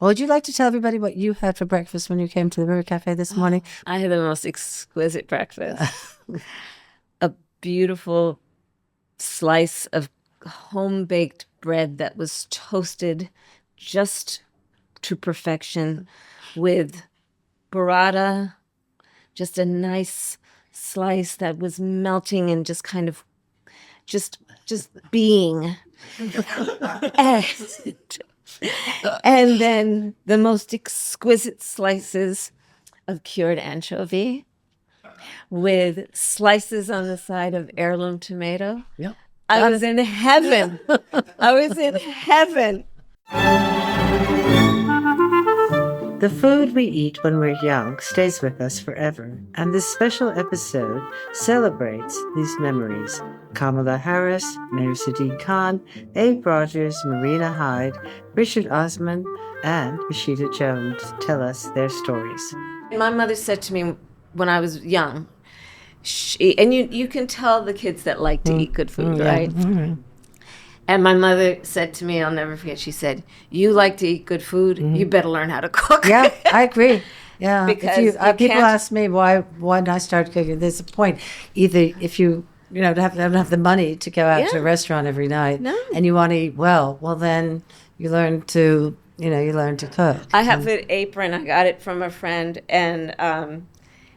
Well, would you like to tell everybody what you had for breakfast when you came to the River Cafe this morning? I had the most exquisite breakfast. A beautiful slice of home-baked bread that was toasted just to perfection with burrata, just a nice slice that was melting and just kind of just being. And then the most exquisite slices of cured anchovy with slices on the side of heirloom tomato. Yep. I was in heaven. I was in heaven. The food we eat when we're young stays with us forever, and this special episode celebrates these memories. Kamala Harris, Mayor Sadiq Khan, Abe Rogers, Marina Hyde, Richard Osman, and Rashida Jones tell us their stories. My mother said to me when I was young, and you can tell the kids that like to eat good food, right? Mm-hmm. And my mother said to me, I'll never forget, she said, you like to eat good food, you better learn how to cook. Yeah, I agree. Yeah, Because people ask me why did I start cooking? There's a point. Either if you don't have the money to go out to a restaurant every night, and you want to eat well then you learn to cook. I have an apron. I got it from a friend, and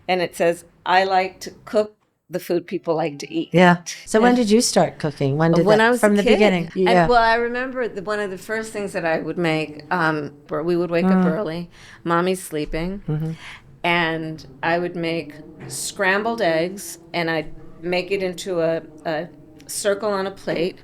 it says, I like to cook the food people like to eat. Yeah. So when did you start cooking? When I was from a the kid. beginning? Yeah. And, I remember one of the first things that I would make. We would wake up early. Mommy's sleeping, and I would make scrambled eggs, and I'd make it into a circle on a plate,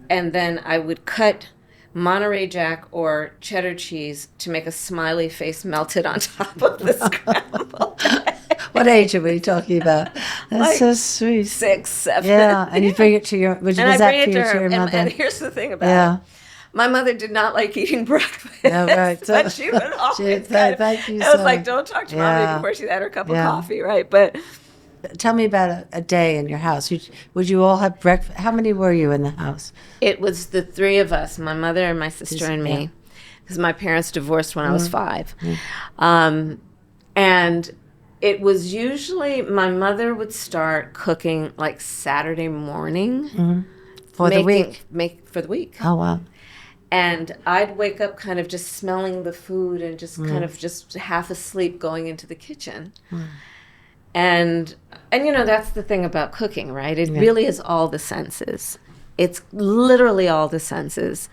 and then I would cut Monterey Jack or cheddar cheese to make a smiley face melted on top of the scrambled egg. What age are we talking about? That's so sweet. 6, 7. Yeah, and you bring it to your. Was that for your mother? And here's the thing about it. My mother did not like eating breakfast. Yeah, right. But she would always. Thank you. I was like, don't talk to mommy before she had her cup of coffee, right? But tell me about a day in your house. Would you all have breakfast? How many were you in the house? It was the three of us, my mother and my sister and me, because my parents divorced when I was 5. And it was usually my mother would start cooking like Saturday morning for the week. For the week. Oh wow! And I'd wake up kind of just smelling the food and just kind of just half asleep going into the kitchen. And that's the thing about cooking, right? It really is all the senses. It's literally all the senses.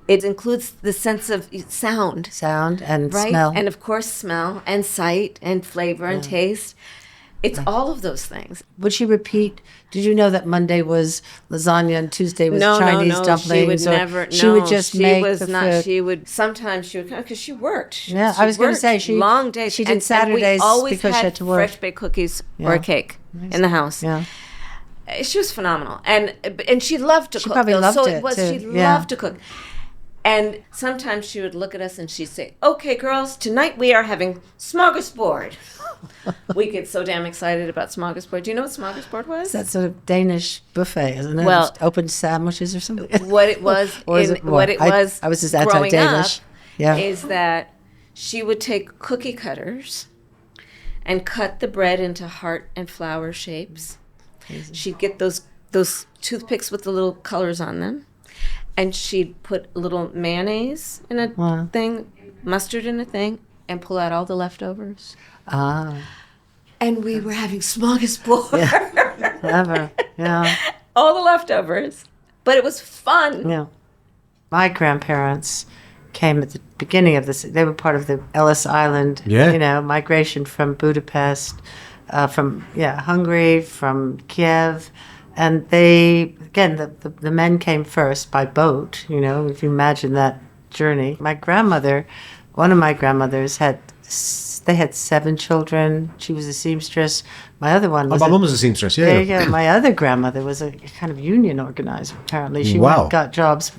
It includes the sense of sound. Sound and right? smell. And, of course, smell and sight and flavor and taste. It's all of those things. Would she repeat? Did you know that Monday was lasagna and Tuesday was Chinese dumplings? She would never. She would just make the food. She would. Sometimes she would come because she worked. I was going to say long days. She did Saturdays because she had to work. Fresh baked cookies or a cake in the house. Yeah. She was phenomenal, and she loved to cook. She probably loved it too. She loved to cook. And sometimes she would look at us and she'd say, okay, girls, tonight we are having smorgasbord. We get so damn excited about smorgasbord. Do you know what smorgasbord was? That sort of Danish buffet, isn't it? Well, open sandwiches or something. What it was, I was just anti-Danish. Is that she would take cookie cutters and cut the bread into heart and flower shapes. Amazing. She'd get those toothpicks with the little colors on them. And she'd put a little mayonnaise in a thing, mustard in a thing, and pull out all the leftovers. Ah. And we were having smorgasbord. Yeah. Clever. Yeah. All the leftovers. But it was fun. Yeah. My grandparents came at the beginning of this. They were part of the Ellis Island, migration from Budapest, from Hungary, from Kiev. And they, again, the men came first by boat, if you imagine that journey. One of my grandmothers had They had 7 children. She was a seamstress. My other one was my mum was a seamstress, yeah. There you go. My other grandmother was a kind of union organizer, apparently. She got jobs,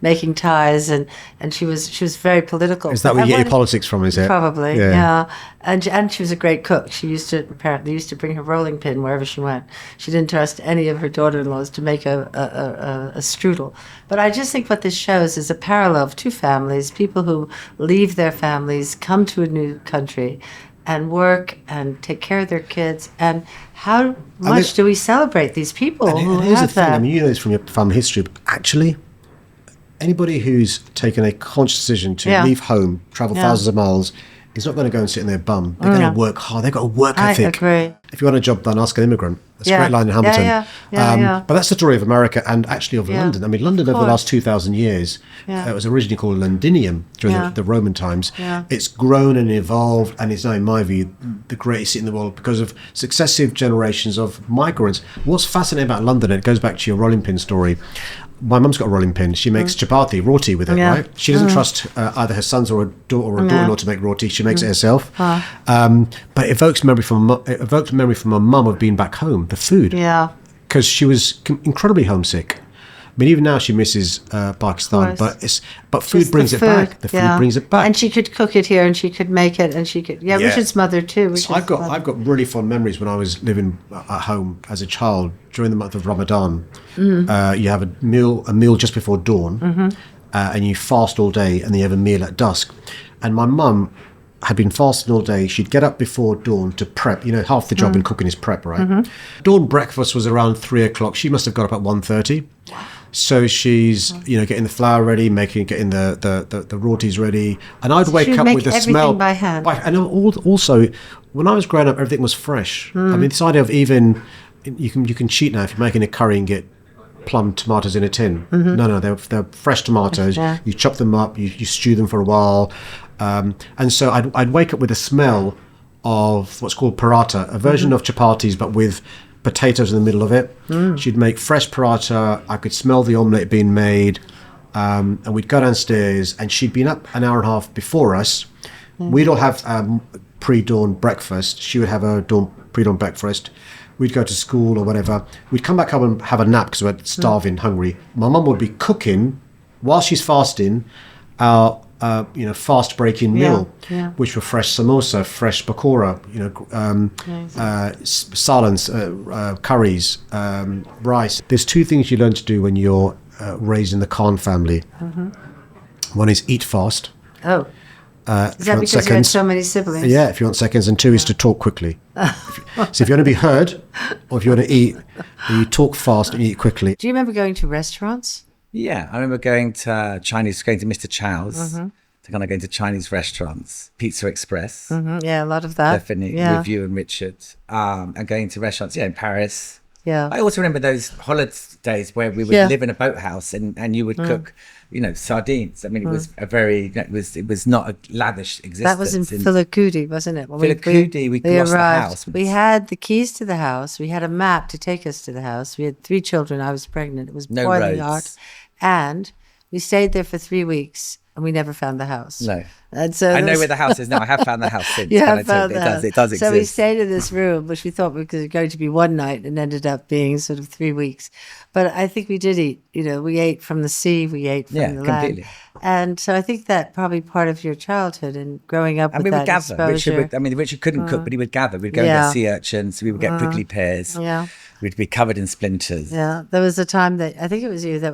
making ties, and she was very political. Is that where you get your politics from, is it? Probably, yeah. And she was a great cook. She used to bring her rolling pin wherever she went. She didn't trust any of her daughter-in-laws to make a strudel. But I just think what this shows is a parallel of 2 families, people who leave their families, come to a new country, and work and take care of their kids. And how much do we celebrate these people who here's have the thing, that? I mean, you know this from your family history, but actually, anybody who's taken a conscious decision to leave home, travel thousands of miles, is not going to go and sit in their bum. They're going to work hard. They've got a work ethic. I agree. If you want a job done, ask an immigrant. That's a great line in Hamilton. But that's the story of America and actually of London. I mean, London over the last 2,000 years, it was originally called Londinium during the Roman times. It's grown and evolved and is now, in my view, the greatest city in the world because of successive generations of migrants. What's fascinating about London, and it goes back to your rolling pin story, my mum's got a rolling pin. She makes chapati, roti with it, right? She doesn't trust either her sons or a daughter-in-law to make roti. She makes it herself. But it evokes memory from a mum of being back home, the food. Yeah. Because she was incredibly homesick. I mean, even now she misses Pakistan, but food brings it back. The food brings it back. And she could cook it here, and she could make it, and she could. Yeah, Richard's mother too. So I've got really fond memories when I was living at home as a child during the month of Ramadan. You have a meal just before dawn, and you fast all day, and then you have a meal at dusk. And my mum had been fasting all day. She'd get up before dawn to prep. Half the job in cooking is prep, right? Dawn breakfast was around 3:00. She must have got up at 1:30. So she's, getting the flour ready, getting the rotis ready, and I'd wake up with the smell by hand. And also, when I was growing up, everything was fresh. I mean, this idea of even you can cheat now if you're making a curry and get plum tomatoes in a tin. No, they're fresh tomatoes. You chop them up, you stew them for a while, and so I'd wake up with the smell of what's called paratha, a version of chapatis but with potatoes in the middle of it. She'd make fresh paratha. I could smell the omelette being made, and we'd go downstairs, and she'd been up an hour and a half before us. We'd all have pre-dawn breakfast. She would have a pre-dawn breakfast. We'd go to school or whatever. We'd come back home and have a nap because we were starving, hungry. My mum would be cooking while she's fasting our fast breaking meal, which were fresh samosa, fresh pakora, salans, curries, rice. There's 2 things you learn to do when you're raised in the Khan family. One is eat fast. Oh. Is that because you had so many siblings? Yeah, if you want seconds. And 2 is to talk quickly. So if you want to be heard or if you want to eat, you talk fast and you eat quickly. Do you remember going to restaurants? Yeah, I remember going to Mr. Chow's, to kind of going to Chinese restaurants, Pizza Express. Yeah, a lot of that. Definitely, with you and Richard. And going to restaurants, in Paris. Yeah. I also remember those holidays where we would live in a boathouse and you would cook, sardines. I mean, it was it was not a lavish existence. That was in Filicudi, wasn't it? Filicudi, we lost the house. We had the keys to the house. We had a map to take us to the house. We had 3 children. I was pregnant. It was boiling hot. And we stayed there for 3 weeks. And we never found the house. No. And so I know where the house is now. I have found the house since. You have found the house. It does exist. So we stayed in this room, which we thought was going to be 1 night and ended up being sort of 3 weeks. But I think we did eat. We ate from the sea. We ate from the land. And so I think that probably part of your childhood and growing up with that exposure. Richard couldn't cook, but he would gather. We'd go and get sea urchins. We would get prickly pears. Yeah. We'd be covered in splinters. Yeah, there was a time that I think it was you that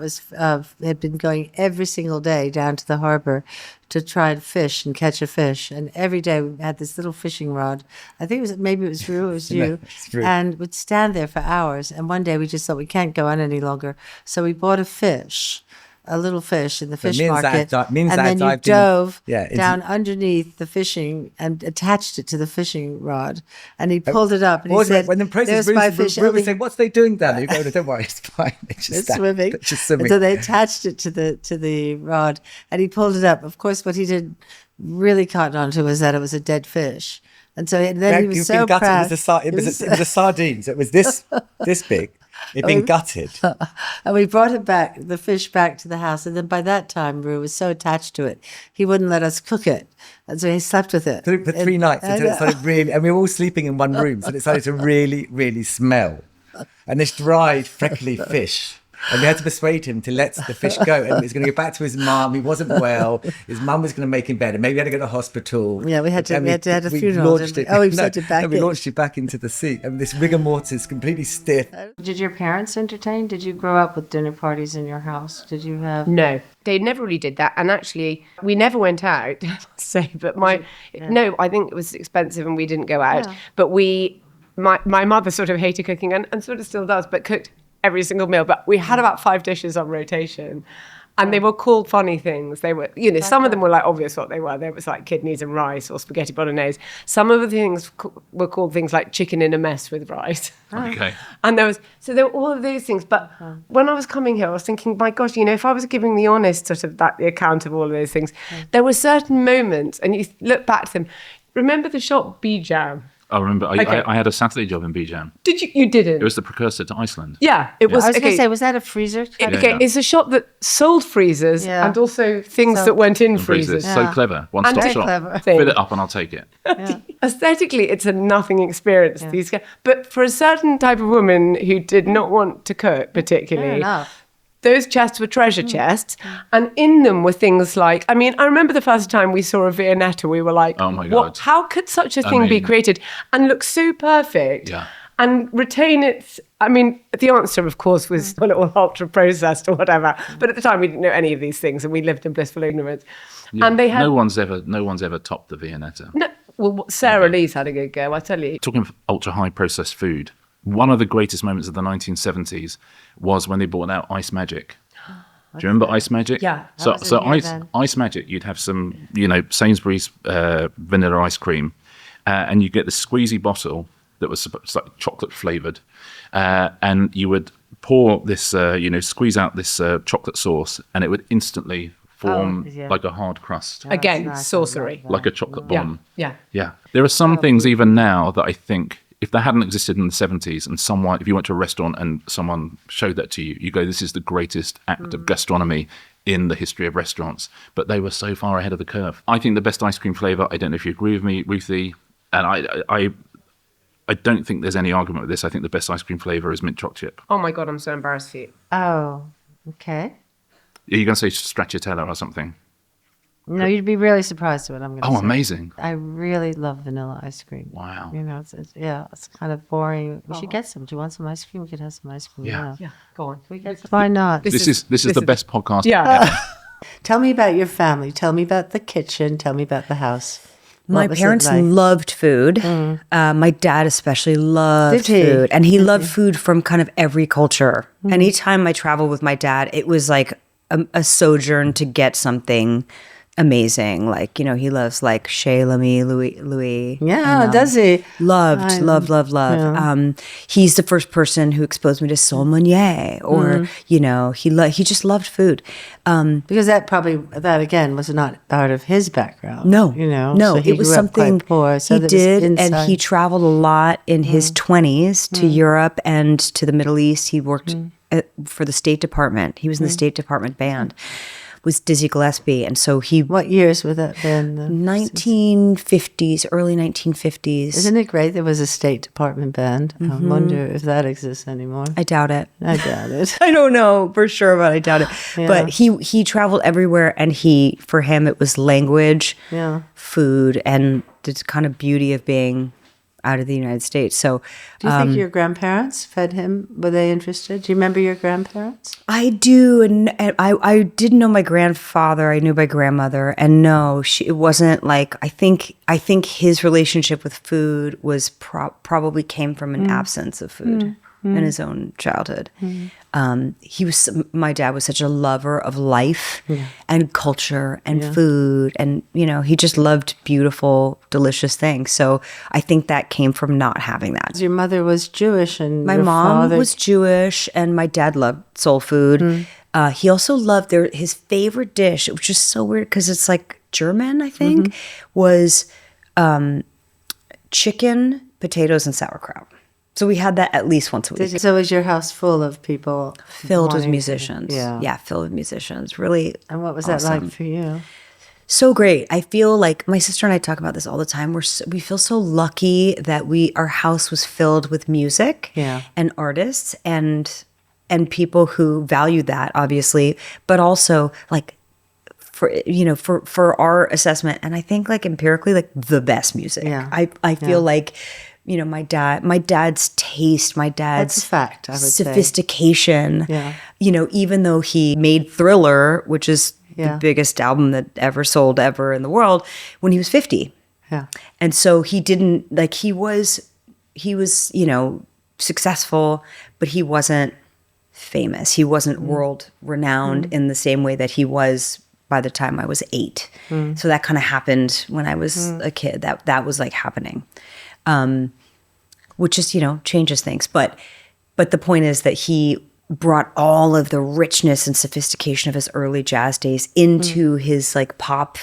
had been going every single day down to the harbor to try and fish and catch a fish. And every day we had this little fishing rod. I think maybe it was Rue, it was you. And would stand there for hours. And one day we just thought we can't go on any longer. So we bought a little fish in the fish market, and then you dove down underneath the fishing and attached it to the fishing rod, and he pulled it up and he said, when the process, "There's my fish." Ruth said, "What's they doing down there?" You go, "Don't worry, it's fine. It's swimming." And so they attached it to the rod, and he pulled it up. Of course, what he did really caught on to was that it was a dead fish, and so then he was so proud. It was a sardine, so it was this big. It'd been gutted. And we brought the fish back to the house. And then by that time, Rue was so attached to it, he wouldn't let us cook it. And so he slept with it. For 3 nights until it started really, and we were all sleeping in one room, so it started to really, really smell. And this dried, freckly fish. And we had to persuade him to let the fish go. And he was going to go back to his mum. He wasn't well. His mum was going to make him bed. And maybe he had to go to the hospital. Yeah, we had to have a funeral. Launched it. Oh, we sent it back. We launched it back into the sea. And this rigor mortis, completely stiff. Did your parents entertain? Did you grow up with dinner parties in your house? Did you have? No, they never really did that. And actually, we never went out, I must say. But no, I think it was expensive and we didn't go out. Yeah. But my mother sort of hated cooking and sort of still does, but cooked every single meal. But we had about 5 dishes on rotation. And they were called funny things. They were, some of them were like obvious what they were. There was like kidneys and rice or spaghetti bolognese. Some of the things were called things like chicken in a mess with rice. Okay. And there were all of those things. But when I was coming here, I was thinking, my gosh, if I was giving the honest sort of the account of all of those things, there were certain moments, and you look back to them. Remember the shop B-Jam? I remember. I had a Saturday job in Bijan. Did you? You didn't. It was the precursor to Iceland. Yeah, it was. I was going to say, was that a freezer? It's a shop that sold freezers and also things that went in freezers. So clever. One-stop shop. Clever. Fill it up and I'll take it. Yeah. Aesthetically, it's a nothing experience. Yeah. But for a certain type of woman who did not want to cook particularly, those chests were treasure chests, and in them were things like, I remember the first time we saw a Viennetta, we were like, oh my God. How could such a thing be created and look so perfect? Yeah. And retain its, the answer, of course, was, well, it was ultra-processed or whatever. But at the time, we didn't know any of these things, and we lived in blissful ignorance. Yeah. And they had... No one's ever topped the Viennetta. No, well, Sarah Lee's had a good go, I tell you. Talking of ultra-high processed food, one of the greatest moments of the 1970s was when they brought out Ice Magic. Do you remember Ice Magic? Yeah. So Ice Magic, you'd have some, Sainsbury's vanilla ice cream, and you get the squeezy bottle that was like chocolate flavored, and you would pour this, squeeze out this chocolate sauce, and it would instantly form like a hard crust. Again, sorcery. Like a chocolate bomb. Yeah. There are some things even now that I think, if that hadn't existed in the 70s and if you went to a restaurant and someone showed that to you, you go, this is the greatest act of gastronomy in the history of restaurants. But they were so far ahead of the curve. I think the best ice cream flavour, I don't know if you agree with me, Ruthie, and I don't think there's any argument with this. I think the best ice cream flavour is mint choc chip. Oh my God, I'm so embarrassed for you. Oh, okay. Are you going to say stracciatella or something? No, you'd be really surprised at what I'm going to say. Oh, amazing. I really love vanilla ice cream. Wow. It's kind of boring. We should get some. Do you want some ice cream? We could have some ice cream. Yeah. Yeah, go on. Why not? This is the best podcast ever. Tell me about your family. Tell me about the kitchen. Tell me about the house. My parents loved food. My dad especially loved food. And he loved food from kind of every culture. Anytime I traveled with my dad, it was like a sojourn to get something amazing. Like, he loves like Chez L'Ami, Louis. Yeah, does he? Love. Yeah. He's the first person who exposed me to Saul Meunier, or, he just loved food. Because that again was not part of his background. No, so it was something poor, so he did. And he traveled a lot in his 20s to Europe and to the Middle East. He worked for the State Department. He was in the State Department band. Was Dizzy Gillespie, and so he... What years was that then? 1950s, early 1950s. Isn't it great there was a State Department band? I wonder if that exists anymore. I doubt it. I doubt it. I don't know for sure, but I doubt it. Yeah. But he traveled everywhere, and for him, it was language, food, and the kind of beauty of being out of the United States. So, do you think your grandparents fed him? Were they interested? Do you remember your grandparents? I do, and I didn't know my grandfather. I knew my grandmother, and no, it wasn't like I think his relationship with food was probably came from an absence of food in his own childhood. My dad was such a lover of life and culture and food, and he just loved beautiful, delicious things. So I think that came from not having that. Your mother was Jewish, and my mom was Jewish, and my dad loved soul food. He also loved his favorite dish, which is so weird because it's like German, I think, was chicken, potatoes, and sauerkraut. So we had that at least once a week. So was your house full of people? Filled with wanting to- musicians. Yeah. Filled with musicians. Really. And what was that awesome. like for you? So great. I feel like my sister and I talk about this all the time. We feel so lucky that our house was filled with music and artists and people who value that, obviously, but also like for our assessment, and I think like empirically, like the best music. Yeah. I feel like, my dad's taste, my dad's That's a fact, I would say. sophistication. Yeah. Even though he made Thriller, which is Yeah. the biggest album that ever sold ever in the world, when he was 50. Yeah. And so he didn't like he was successful, but he wasn't famous. He wasn't world renowned in the same way that he was by the time I was 8. So that kind of happened when I was a kid. That was like happening. Which just, changes things. But the point is that he brought all of the richness and sophistication of his early jazz days into his like pop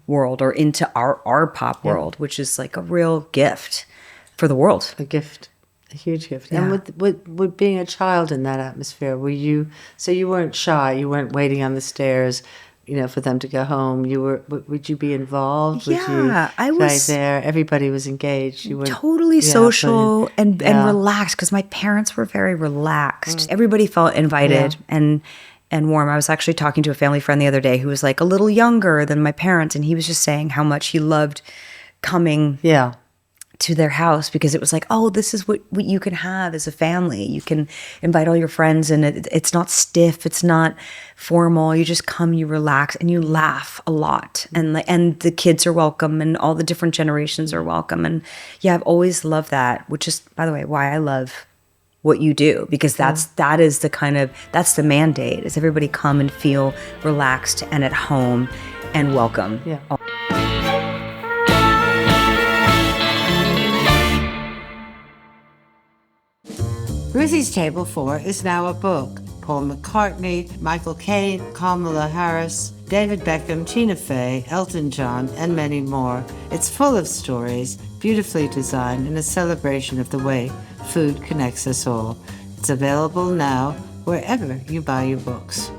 world, or into our pop world, which is like a real gift for the world. A gift. A huge gift. Yeah. And with being a child in that atmosphere, you weren't shy, you weren't waiting on the stairs, for them to go home. Would you be involved? Yeah, I play was there? Everybody was engaged. You were totally social and relaxed, because my parents were very relaxed. Everybody felt invited and warm. I was actually talking to a family friend the other day who was like a little younger than my parents, and he was just saying how much he loved coming to their house, because it was like, oh, this is what you can have as a family. You can invite all your friends, and it's not stiff, it's not formal. You just come, you relax, and you laugh a lot, and the kids are welcome, and all the different generations are welcome. And I've always loved that, which is, by the way, why I love what you do, because that's the mandate, is everybody come and feel relaxed and at home and welcome. Yeah. Ruthie's Table 4 is now a book. Paul McCartney, Michael Caine, Kamala Harris, David Beckham, Tina Fey, Elton John, and many more. It's full of stories, beautifully designed, and a celebration of the way food connects us all. It's available now wherever you buy your books.